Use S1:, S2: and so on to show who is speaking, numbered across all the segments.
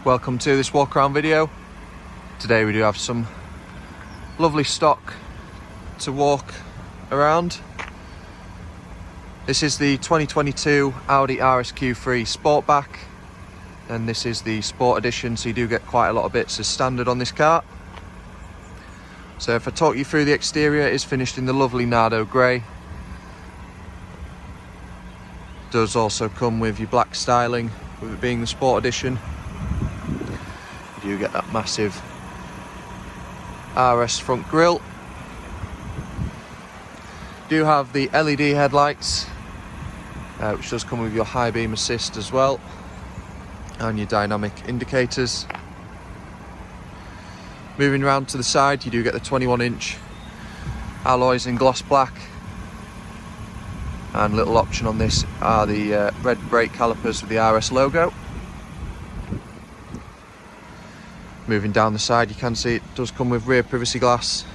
S1: Welcome to this walk around video. Today we do have some lovely stock to walk around. This is the 2022 Audi RSQ3 Sportback, and this is the Sport Edition, so you do get quite a lot of bits as standard on this car. So if I talk you through the exterior, it is finished in the lovely Nardo Grey. Does also come with your black styling, with it being the Sport Edition. You do get that massive RS front grille. You do have the LED headlights, which does come with your high beam assist as well, and your dynamic indicators. Moving around to the side, you do get the 21-inch alloys in gloss black, and a little option on this are the red brake calipers with the RS logo. Moving down the side, you can see it does come with rear privacy glass,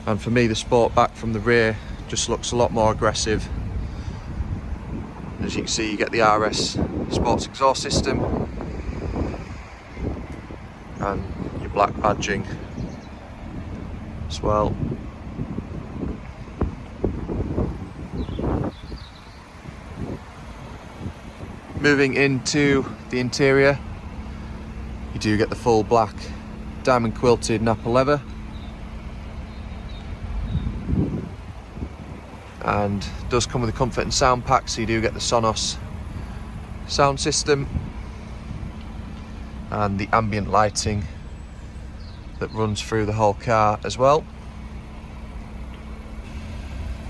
S1: and for me the Sportback from the rear just looks a lot more aggressive. As you can see, you get the RS sports exhaust system and your black badging as well. Moving into the interior, you do get the full black diamond quilted Nappa leather, and does come with a comfort and sound pack, so you do get the Sonos sound system and the ambient lighting that runs through the whole car as well.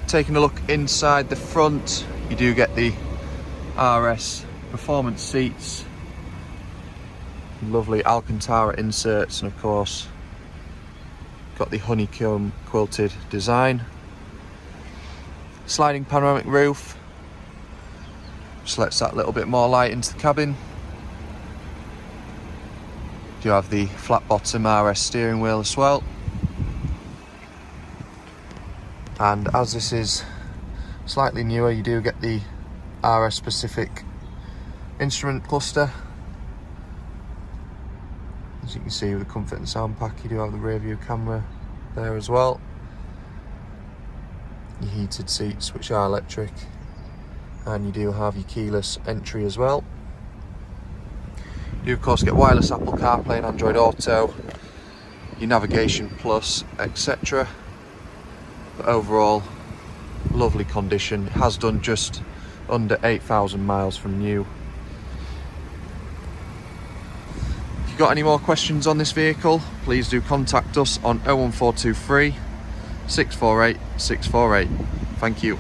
S1: Taking a look inside the front, you do get the RS performance seats, lovely alcantara inserts, and of course got the honeycomb quilted design. Sliding panoramic roof just lets that little bit more light into the cabin. You have the flat bottom RS steering wheel as well, and as this is slightly newer, you do get the RS specific instrument cluster. As you can see with the comfort and sound pack, you do have the rear view camera there as well. Your heated seats, which are electric, and you do have your keyless entry as well. You of course get wireless Apple CarPlay and Android Auto, your Navigation Plus, etc. But overall, lovely condition. It has done just under 8,000 miles from new. If you've got any more questions on this vehicle, please do contact us on 01423 648 648. Thank you.